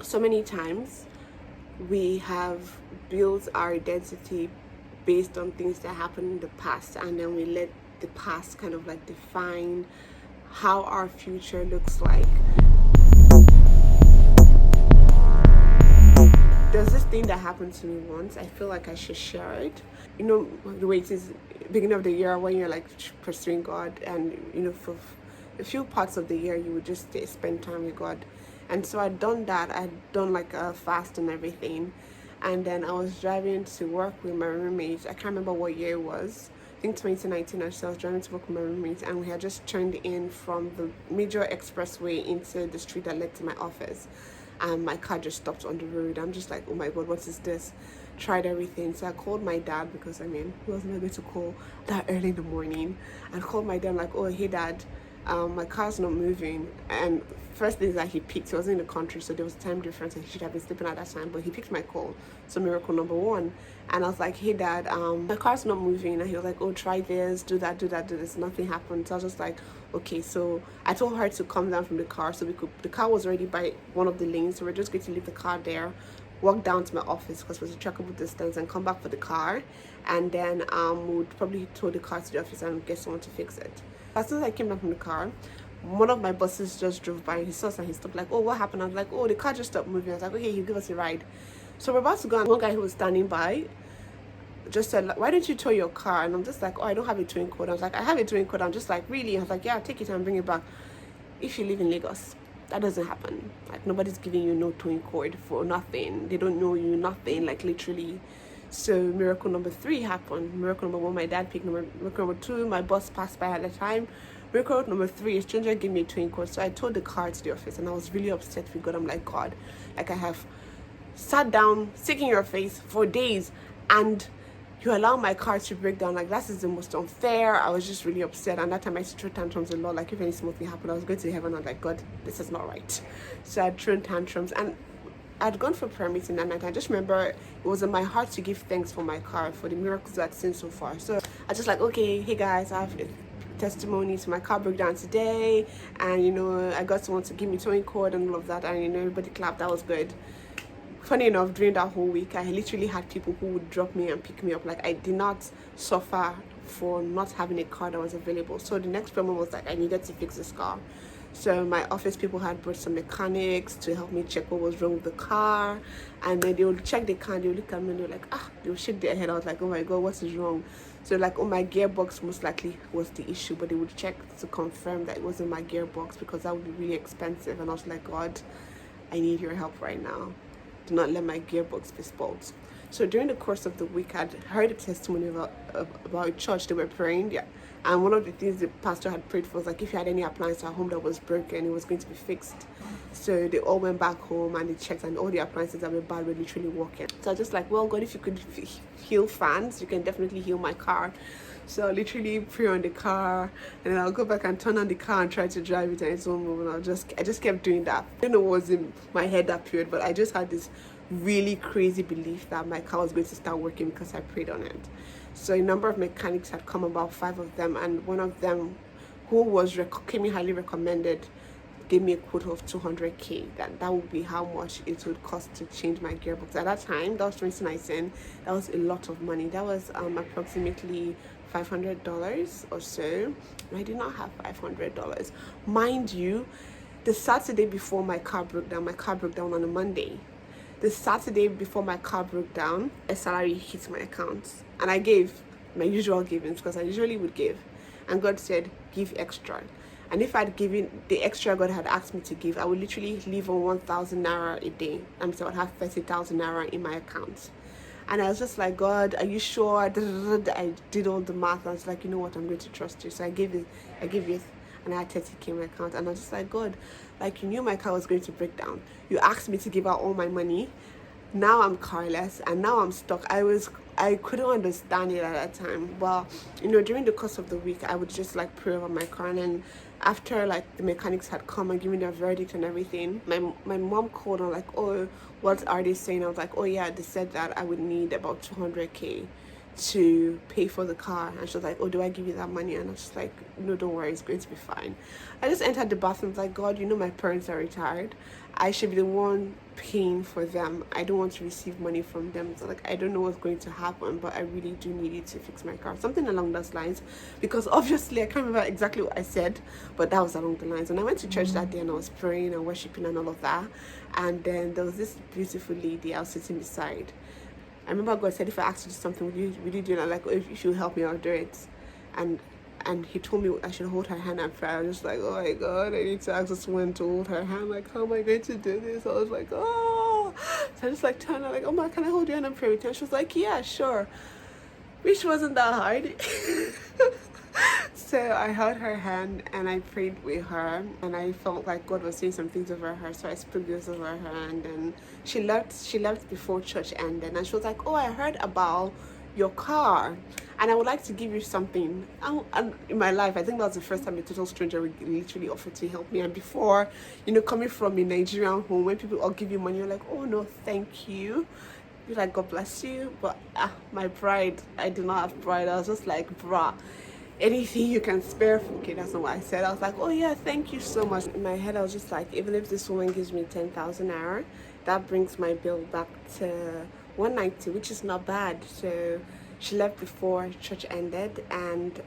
So many times we have built our identity based on things that happened in the past, and then we let the past kind of like define how our future looks like. There's this thing that happened to me once. I feel like I should share it. You know, the way it is beginning of the year when you're like pursuing God, and you know, for a few parts of the year you would just spend time with God. And so I'd done that. I'd done like a fast and everything. And then I was driving to work with my roommates. I can't remember what year it was. I think 2019 or so. I was driving to work with my roommates, and we had just turned in from the major expressway into the street that led to my office. And my car just stopped on the road. I'm just like, oh my God, what is this? Tried everything. So I called my dad, because I mean, who wasn't I going to call that early in the morning? I called my dad, like, oh, hey dad, my car's not moving. And first thing is that he picked, he wasn't in the country, so there was a time difference and he should have been sleeping at that time, but he picked my call. So miracle number one. And I was like, hey dad, my car's not moving. And he was like, oh, try this, do that, do this. Nothing happened. So I was just like, okay. So I told her to come down from the car, so the car was already by one of the lanes, so we're just going to leave the car there, walk down to my office because it was a trackable distance, and come back for the car. And then would probably tow the car to the office and get someone to fix it. As soon as I came down from the car, one of my bosses just drove by, and he saw us and he stopped, like, oh, what happened? I was like, oh, the car just stopped moving. I was like, okay, he'll give us a ride. So we're about to go, and one guy who was standing by just said, like, why don't you tow your car? And I'm just like, oh, I don't have a towing code. I was like, I have a towing code. I'm just like, really? I was like, yeah, take it and bring it back. If you live in Lagos, that doesn't happen. Like, nobody's giving you no towing code for nothing. They don't know you, nothing, like, literally. So miracle number 3 happened. Miracle number 1, my dad picked. Miracle number 2, my boss passed by at the time. Miracle number 3, a stranger gave me a towing code. So I towed the car to the office, and I was really upset with God. I'm like, God, like, I have sat down, sick in your face for days, and you allow my car to break down. Like, that is the most unfair. I was just really upset. And that time I used to throw tantrums a lot. Like, if any small thing happened, I was going to heaven. I was like, God, this is not right. So I'd thrown tantrums, and I'd gone for prayer meeting that night. I just remember it was in my heart to give thanks for my car, for the miracles I'd seen so far. So I just like, okay, hey guys, I have testimonies. My car broke down today, and you know, I got someone to give me towing code and all of that, and you know, everybody clapped. That was good. Funny enough, during that whole week, I literally had people who would drop me and pick me up. Like, I did not suffer for not having a car that was available. So the next problem was like, I needed to fix this car. So my office people had brought some mechanics to help me check what was wrong with the car, and then they would check the car and they would look at me and they were like, they would shake their head. I was like, oh my God, what is wrong? So like, oh, my gearbox most likely was the issue, but they would check to confirm that it wasn't my gearbox, because that would be really expensive. And I was like, God, I need your help right now. Do not let my gearbox be spoiled. So during the course of the week, I'd heard a testimony about a church. They were praying, yeah. And one of the things the pastor had prayed for was like, if you had any appliance at home that was broken, it was going to be fixed. So they all went back home and they checked, and all the appliances that were bad were literally working. So I was just like, well, God, if you could heal fans, you can definitely heal my car. So I'll literally pray on the car, and then I'll go back and turn on the car and try to drive it, and it won't move. And I just kept doing that. I don't know what was in my head that period, but I just had this really crazy belief that my car was going to start working because I prayed on it. So a number of mechanics had come, about 5 of them, and one of them, who was came in highly recommended, gave me a quote of 200k. That would be how much it would cost to change my gearbox. At that time, that was 2019. That was a lot of money. That was approximately $500 or so. I did not have $500, mind you. The Saturday before my car broke down on a Monday. The Saturday before my car broke down, a salary hit my account, and I gave my usual givings, because I usually would give, and God said, give extra. And if I'd given the extra God had asked me to give, I would literally live on 1,000 naira a day, and so I'd have 30,000 naira in my account. And I was just like, God, are you sure? I did all the math. I was like, you know what, I'm going to trust you. So I gave it, and I had 30k in my account. And I was just like, God, like, you knew my car was going to break down. You asked me to give out all my money. Now I'm carless, and now I'm stuck. I couldn't understand it at that time. But you know, during the course of the week, I would just like pray over my car, and then after like the mechanics had come and given their verdict and everything, my mom called and like, oh, what are they saying? I was like, oh yeah, they said that I would need about 200k to pay for the car. And she was like, oh, do I give you that money? And I was just like, no, don't worry, it's going to be fine. I just entered the bathroom, like, God, you know, my parents are retired, I should be the one paying for them. I don't want to receive money from them. So like, I don't know what's going to happen, but I really do need you to fix my car. Something along those lines. Because obviously I can't remember exactly what I said, but that was along the lines. And I went to church that day and I was praying and worshiping and all of that. And then there was this beautiful lady I was sitting beside. I remember God said, if I asked you to do something, would you do it? Like, oh, if you help me, I'll do it. And he told me I should hold her hand and pray. I was just like, oh my God, I need to ask this woman to hold her hand. Like, how am I going to do this? I was like, oh. So I just like turned her like, oh my, can I hold your hand and pray with you? And she was like, yeah, sure. Which wasn't that hard. So I held her hand and I prayed with her, and I felt like God was saying some things over her. So I spoke this over her, and then she left before church ended, and she was like, oh, I heard about your car and I would like to give you something. And in my life, I think that was the first time a total stranger would literally offer to help me. And before, coming from a Nigerian home, when people all give you money, you're like, oh no, thank you. You're like, God bless you. But my pride, I did not have pride. I was just like, bruh, anything you can spare. Okay, that's not what I said. I was like, oh yeah, thank you so much. In my head, I was just like, even if this woman gives me 10,000 naira, that brings my bill back to 190, which is not bad. So she left before church ended, and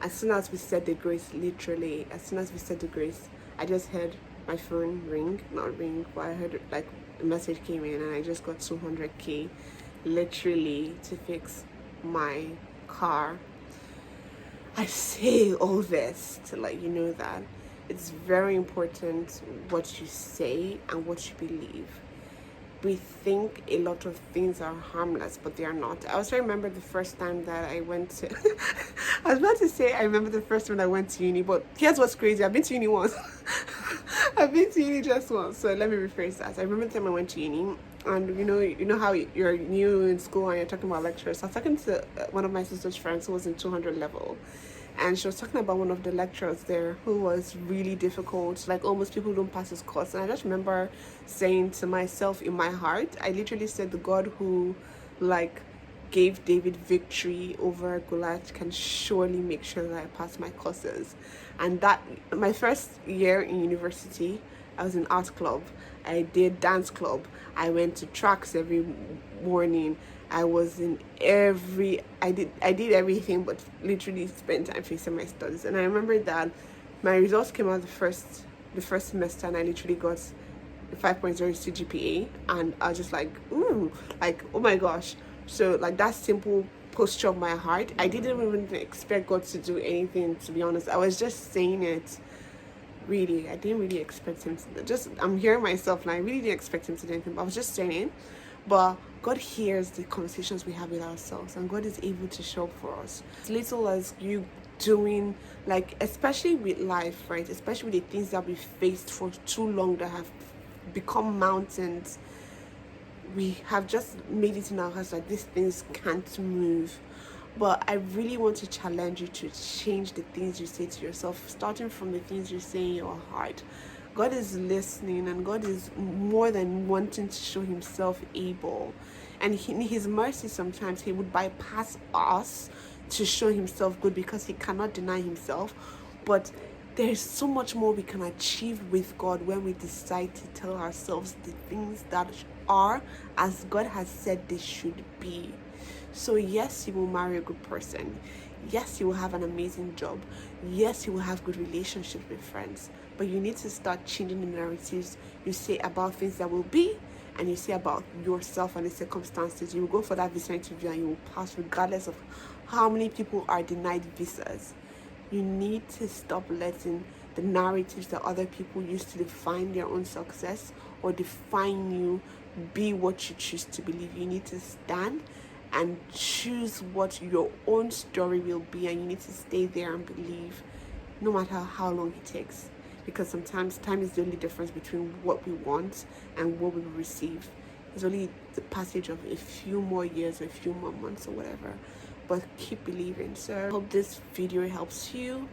as soon as we said the grace, literally, as soon as we said the grace, I just heard my phone ring, not ring, but I heard like a message came in, and I just got 200k literally to fix my car. I say all this to let you know that it's very important what you say and what you believe. We think a lot of things are harmless, but they are not. I also remember the first time that I went to I was about to say I remember the first time I went to uni, but here's what's crazy. I've been to uni once. I've been to uni just once. So let me rephrase that. I remember the time I went to uni, and you know how you're new in school and you're talking about lectures. So I was talking to one of my sister's friends who was in 200 level, and she was talking about one of the lecturers there who was really difficult, like almost people don't pass his course. And I just remember saying to myself in my heart, I literally said, the God who like gave David victory over Goliath can surely make sure that I pass my courses. And that, my first year in university, I was in art club, I did dance club, I went to tracks every morning, I was in I did everything but literally spent time facing my studies. And I remember that my results came out the first semester, and I literally got 5.0 GPA, and I was just like, ooh, like, oh my gosh. So like that simple posture of my heart, I didn't even expect God to do anything, to be honest. I was just saying it. Really, I didn't really expect him to I'm hearing myself now. I really didn't expect him to do anything, but I was just saying it. But God hears the conversations we have with ourselves, and God is able to show up for us. As little as you doing, like, especially with life, right? Especially with the things that we faced for too long that have become mountains. We have just made it in our hearts like these things can't move. But I really want to challenge you to change the things you say to yourself, starting from the things you say in your heart. God is listening, and God is more than wanting to show himself able. And in his mercy, sometimes he would bypass us to show himself good, because he cannot deny himself. But there's so much more we can achieve with God when we decide to tell ourselves the things that are as God has said they should be. So yes, you will marry a good person. Yes, you will have an amazing job. Yes, you will have good relationships with friends. But you need to start changing the narratives you say about things that will be, and you say about yourself and the circumstances. You will go for that visa interview and you will pass regardless of how many people are denied visas. You need to stop letting the narratives that other people use to define their own success or define you be what you choose to believe. You need to stand and choose what your own story will be, and you need to stay there and believe, no matter how long it takes. Because sometimes time is the only difference between what we want and what we will receive. It's only the passage of a few more years or a few more months or whatever. But keep believing. So I hope this video helps you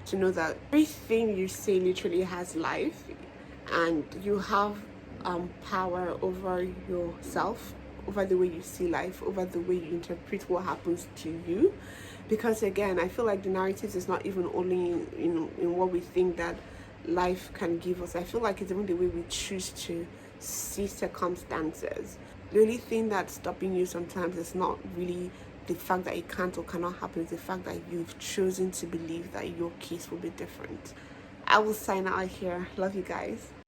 to know that everything you say literally has life, and you have power over yourself, over the way you see life, over the way you interpret what happens to you. Because again, I feel like the narrative is not even only in what we think that life can give us. I feel like it's even the way we choose to see circumstances. The only thing that's stopping you sometimes is not really the fact that it can't or cannot happen, it's the fact that you've chosen to believe that your case will be different. I will sign out here. Love you guys.